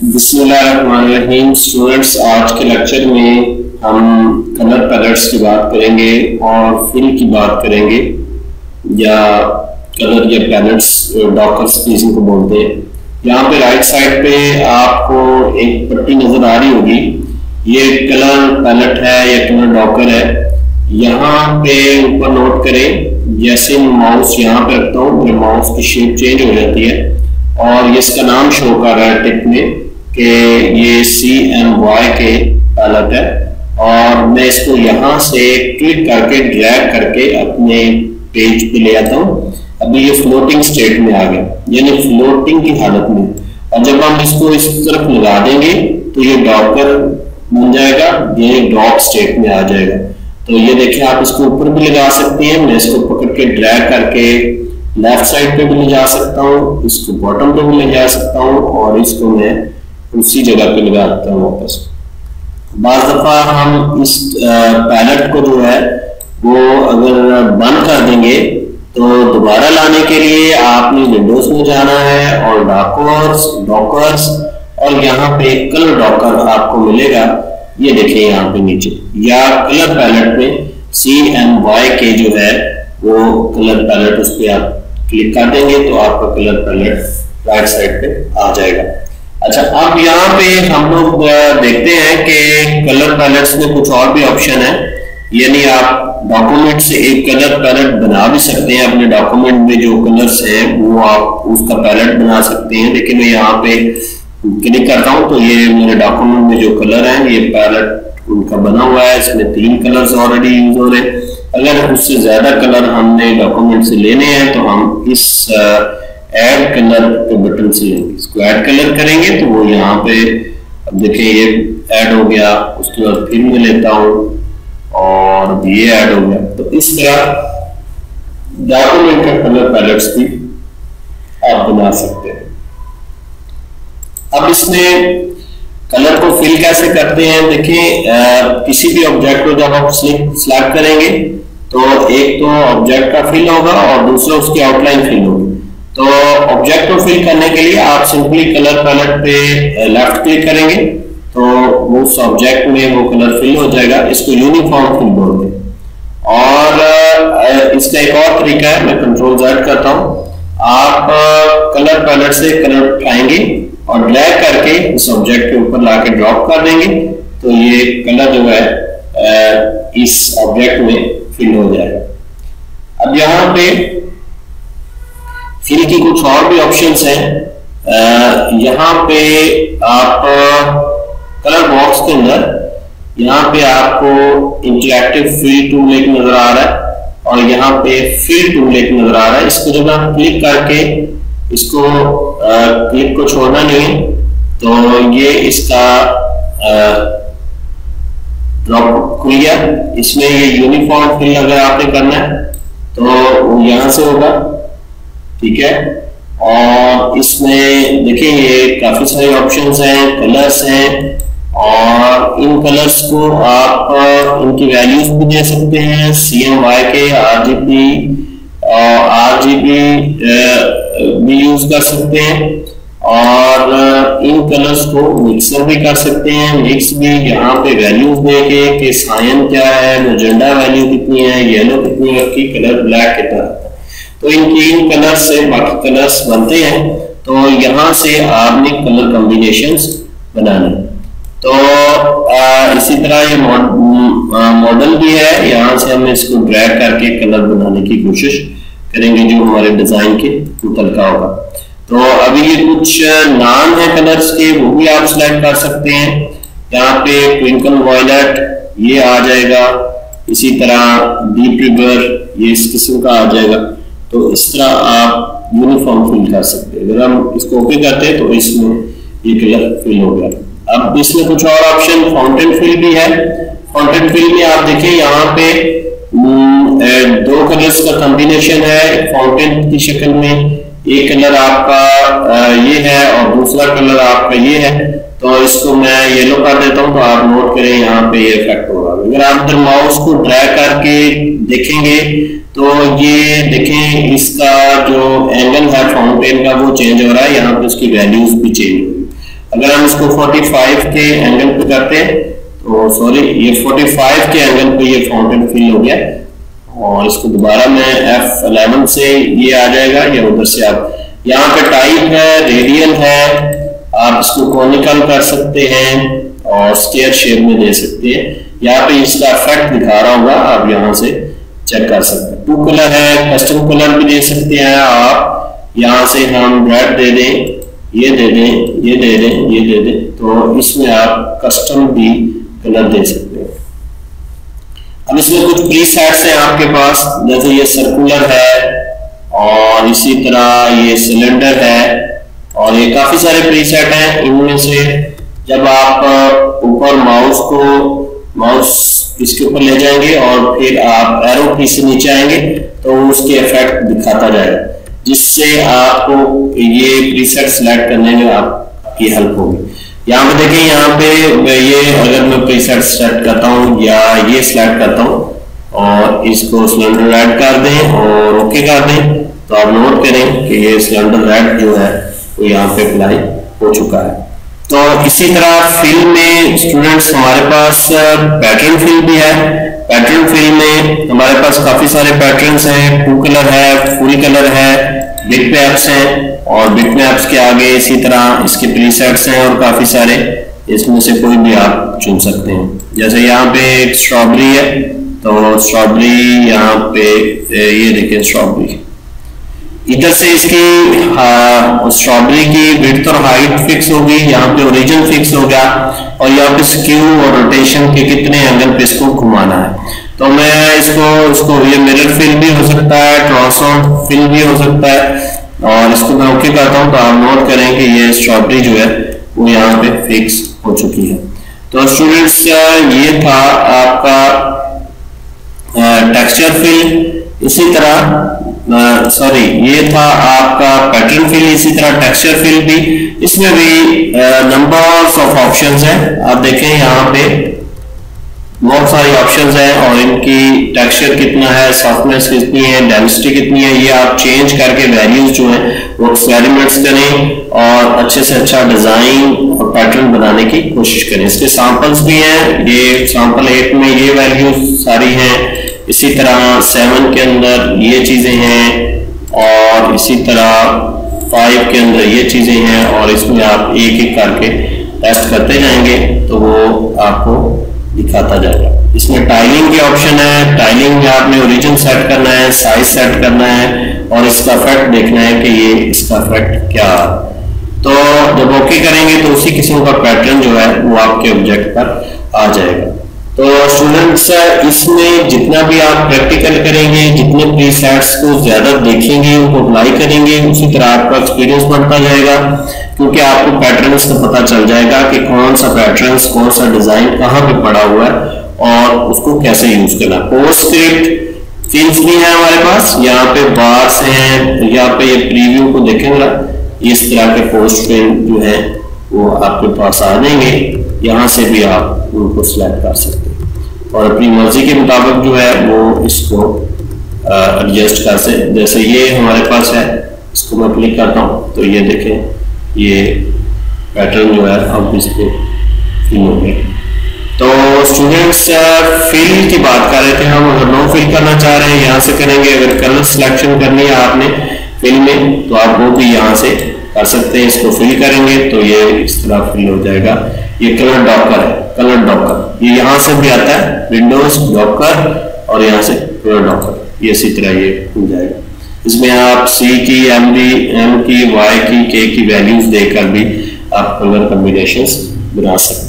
बिस्मिल्लाहिर्रहमानिर्रहीम। स्टूडेंट्स, आज के लेक्चर में हम कलर पैलेट्स की बात करेंगे और फिल की बात करेंगे, या कलर या पैलेट्स डॉकर्स किसी को बोलते हैं। यहाँ पे राइट साइड पे आपको एक पट्टी नजर आ रही होगी, ये कलर पैलेट है या कलर डॉकर है। यहाँ पे ऊपर नोट करें, जैसे माउस यहाँ पे रखता हूँ मेरे माउस की शेप चेंज हो जाती है और ये इसका नाम शो कर रहा है टिप में कि ये CMY के पैलेट है, और मैं इसको यहाँ से क्लिक करके ड्रैग करके अपने पेज पे ले आता हूँ। अभी ये फ्लोटिंग स्टेट में आ गया, यानी फ्लोटिंग की हालत में, और जब हम इसको इस तरफ लगा देंगे तो ये डॉकर बन जाएगा, ये डॉक स्टेट में आ जाएगा। तो ये देखिए, आप इसको ऊपर भी लगा सकते हैं, मैं इसको पकड़ के ड्रैग करके लेफ्ट साइड पे भी ले जा सकता हूँ, इसको बॉटम पे भी ले जा सकता हूँ, और इसको मैं उसी जगह पे लगा देता हूँ वापस। बाज़ दफा हम इस पैलेट को जो है वो अगर बंद कर देंगे तो दोबारा लाने के लिए आपने विंडोज में जाना है और डॉकर्स और यहाँ पे कलर डॉकर आपको मिलेगा। ये देखिए यहाँ पे नीचे, या कलर पैलेट में CMY के जो है वो कलर पैलेट, उस पर आप क्लिक कर देंगे तो आपका कलर पैलेट राइट साइड पे आ जाएगा। अच्छा, अब यहाँ पे हम लोग देखते हैं कि कलर पैलेट्स में कुछ और भी ऑप्शन है, यानी आप डॉक्यूमेंट से एक कलर पैलेट बना भी सकते हैं। अपने डॉक्यूमेंट में जो कलर्स हैं वो आप उसका पैलेट बना सकते हैं। लेकिन मैं यहाँ पे क्लिक करता हूँ तो ये मेरे डॉक्यूमेंट में जो कलर है ये पैलेट उनका बना हुआ है, इसमें 3 कलर्स ऑलरेडी यूज हो रहे हैं। अगर उससे ज्यादा कलर हमने डॉक्यूमेंट से लेने हैं तो हम इस ऐड कलर के बटन से लेंगे, इसको ऐड कलर करेंगे तो वो यहाँ पे, अब देखिए ये ऐड हो गया, उसके बाद फिर मैं लेता हूँ और ये ऐड हो गया। तो इस तरह डॉक्यूमेंट के कलर पैलेट्स भी आप बना सकते हैं। अब इसमें कलर को फिल कैसे करते हैं, देखिए किसी भी ऑब्जेक्ट को जब आप सिलेक्ट करेंगे तो एक तो ऑब्जेक्ट का फिल होगा और दूसरा उसकी आउटलाइन फिल होगी। तो ऑब्जेक्ट को फिल करने के लिए आप सिंपली कलर पैलेट पे लेफ्ट क्लिक करेंगे तो उस ऑब्जेक्ट में वो कलर फिल हो जाएगा। इसको यूनिफॉर्म फिल बोलते हैं। और इसका एक और तरीका है, मैं Ctrl+Z करता हूँ, आप कलर पैलेट से कलर उठाएंगे और ड्रैग करके इस ऑब्जेक्ट के ऊपर लाके ड्रॉप कर देंगे तो ये कलर जो है इस ऑब्जेक्ट में फिल हो जाएगा। अब यहाँ पे फिल की कुछ और भी ऑप्शंस हैं। यहाँ पे आप कलर बॉक्स के अंदर यहाँ पे आपको इंटरैक्टिव फिल टूल एक नजर आ रहा है और यहाँ पे फिल टूल एक नजर आ रहा है। इसको जब आप क्लिक करके इसको क्लिक को छोड़ना नहीं है तो ये इसका ड्रॉप खुल गया। इसमें ये यूनिफॉर्म फिल अगर आपने करना है तो यहाँ से होगा, ठीक है। और इसमें देखिए ये काफी सारे ऑप्शंस हैं, कलर्स हैं, और इन कलर्स को आप इनकी वैल्यूज भी दे सकते हैं, CMY के RGB भी यूज कर सकते हैं, और इन कलर्स को मिक्सर भी कर सकते हैं। मिक्स भी यहाँ पे वैल्यूज देके कि सायन क्या है, मैजेंडा वैल्यू कितनी है, येलो कितनी है, की कलर ब्लैक कितना है। तो इन कलर से बाकी कलर्स बनते हैं। तो यहाँ से आपने कलर कॉम्बिनेशंस बनाने। तो इसी तरह ये मॉडल भी है, यहाँ से हम इसको ड्रैग करके कलर बनाने की कोशिश करेंगे जो हमारे डिजाइन के मुतल्लिका होगा। तो अभी ये कुछ नाम है कलर्स के, वो भी आप सिलेक्ट कर सकते हैं। यहाँ पे ट्विंकल वॉयलेट ये आ जाएगा, इसी तरह डीप रिवर ये इस किस्म का आ जाएगा। तो इस तरह आप यूनिफॉर्म फिल कर सकते हैं। अगर हम इसको ओके करते हैं तो इसमें ये कलर फिल हो गया। अब इसमें कुछ और ऑप्शन फाउंटेन फिल भी है। फाउंटेन फिल में आप देखिए यहाँ पे 2 कलर्स का कॉम्बिनेशन है फाउंटेन की शक्ल में। एक कलर आपका ये है और दूसरा कलर आपका ये है। तो इसको मैं येलो कर देता हूँ तो आप नोट करें यहाँ पे ये इफेक्ट होगा। अगर आप इधर माउस को ड्रैग करके देखेंगे तो ये देखें इसका जो एंगल है फाउंटेन का वो चेंज हो रहा है, यहाँ पे उसकी वैल्यूज भी चेंज हो रही है। अगर हम इसको 45 के एंगल पे करते हैं तो सॉरी ये 45 के एंगल पे ये फाउंटेन फिल हो गया, और इसको दोबारा मैं F11 से ये आ जाएगा, या उधर से आप यहाँ पे टाइप है, रेडियल है, आप इसको कॉनिकल कर सकते हैं और स्क्वायर शेप में दे सकते हैं। यहाँ पे इसका इफेक्ट दिखा रहा होगा, आप यहाँ से चेक कर सकते हैं। 2 कलर है, कस्टम कलर भी दे सकते हैं आप। यहाँ से हम रेड दे दें, ये दे दें, ये दे दें, ये दे दें, तो इसमें आप कस्टम भी कलर दे सकते हैं। अब इसमें कुछ प्रीसेट्स हैं आपके पास, जैसे ये सर्कुलर है और इसी तरह ये सिलेंडर है, और ये काफी सारे प्रीसेट हैं। इनमें से जब आप ऊपर माउस इसके ऊपर ले जाएंगे और फिर आप एरो की से नीचे आएंगे तो उसके इफेक्ट दिखाता जाएगा, जिससे आपको ये प्रीसेट सेलेक्ट करने में आपकी हेल्प होगी। यहाँ पे देखें, यहाँ पे ये अगर मैं प्रीसेट सेलेक्ट करता हूँ या ये सिलेक्ट करता हूँ और इसको सिलेंडर रेड कर दें और ओके कर दें, तो आप नोट करें कि ये सिलेंडर रेड जो है वो यहाँ पे अप्लाई हो चुका है। तो इसी तरह फिल में स्टूडेंट्स हमारे पास पैटर्न फिल भी है। पैटर्न फिल में हमारे पास काफी सारे पैटर्न्स हैं, 2 कलर है, फुल कलर है, बिट मैप्स हैं, और बिट मैप्स के आगे इसी तरह इसके प्रीसेट्स हैं और काफी सारे, इसमें से कोई भी आप चुन सकते हैं। जैसे यहाँ पे एक स्ट्रॉबेरी है, तो स्ट्रॉबेरी यहाँ पे ये देखिए स्ट्रॉबेरी, इधर से इसकी स्ट्रॉबेरी की विड्थ और हाइट फिक्स होगी, यहाँ पे ओरिजिन फिक्स हो गया, और यहाँ पे स्क्यू और रोटेशन के कितने एंगल पे इसको घुमाना है। तो मैं इसको ये मिरर फिल भी हो सकता है, ट्रांसफॉर्म फिल भी हो सकता है, और इसको मैं ओके करता हूँ तो आप नोट करें कि ये स्ट्रॉबेरी जो है वो यहाँ पे फिक्स हो चुकी है। तो स्टूडेंट्स ये था आपका टेक्सचर फिल। इसी तरह सॉरी ये था आपका पैटर्न फिल, इसी तरह टेक्सचर फिल भी। इसमें भी नंबर्स ऑफ ऑप्शंस हैं, आप देखें यहाँ पे बहुत सारी ऑप्शंस हैं, और इनकी टेक्सचर कितना है, सॉफ्टनेस कितनी है, डेंसिटी कितनी है, ये आप चेंज करके वैल्यूज जो है वो एक्सपेरिमेंट्स करें और अच्छे से अच्छा डिजाइन और पैटर्न बनाने की कोशिश करें। इसके सैंपल्स भी हैं, ये सैंपल 8 में ये वैल्यूज सारी हैं, इसी तरह 7 के अंदर ये चीजें हैं, और इसी तरह 5 के अंदर ये चीजें हैं, और इसमें आप एक एक करके टेस्ट करते जाएंगे तो वो आपको दिखाता जाएगा। इसमें टाइलिंग के ऑप्शन है, टाइलिंग में आपने ओरिजिन सेट करना है, साइज सेट करना है, और इसका इफेक्ट देखना है कि ये इसका इफेक्ट क्या है। तो जब ओके करेंगे तो उसी किस्म का पैटर्न जो है वो आपके ऑब्जेक्ट पर आ जाएगा। तो स्टूडेंट्स इसमें जितना भी आप प्रैक्टिकल करेंगे, जितने प्रीसेट्स को ज्यादा देखेंगे, उनको अप्लाई करेंगे, उसी तरह आपका एक्सपीरियंस बढ़ता जाएगा, क्योंकि आपको पैटर्न्स का पता चल जाएगा कि कौन सा पैटर्न्स, कौन सा डिजाइन कहाँ पे पड़ा हुआ है और उसको कैसे यूज करना। पोस्टस्क्रिप्ट फिल्स भी है हमारे पास, यहाँ पे बार्स हैं, यहाँ पे ये प्रीव्यू को देखेंगे, इस तरह के पोस्ट फिल्म जो है वो आपके पास आ जाएंगे, यहाँ से भी आप उनको सिलेक्ट कर सकते हैं और अपनी मर्जी के मुताबिक जो है वो इसको एडजस्ट कर सकते। जैसे ये हमारे पास है, इसको मैं क्लिक करता हूँ तो ये देखें ये पैटर्न जो है अब इस पे फिल हो गया। तो स्टूडेंट्स फिल की बात कर रहे थे हम, अगर नो फिल करना चाह रहे हैं यहाँ से करेंगे, अगर कलर सिलेक्शन करनी है आपने फिल में तो आप वो भी यहाँ से कर सकते हैं। इसको फिल करेंगे तो ये इस तरह फिल हो जाएगा। ये कलर डॉकर है, कलर डॉकर ये यहाँ से भी आता है, विंडोज डॉकर और यहाँ से कलर डॉकर, ये इसी तरह ये हो जाएगा। इसमें आप C की, M की, Y की, K की वैल्यूज देकर भी आप कलर कॉम्बिनेशंस बना सकते हैं।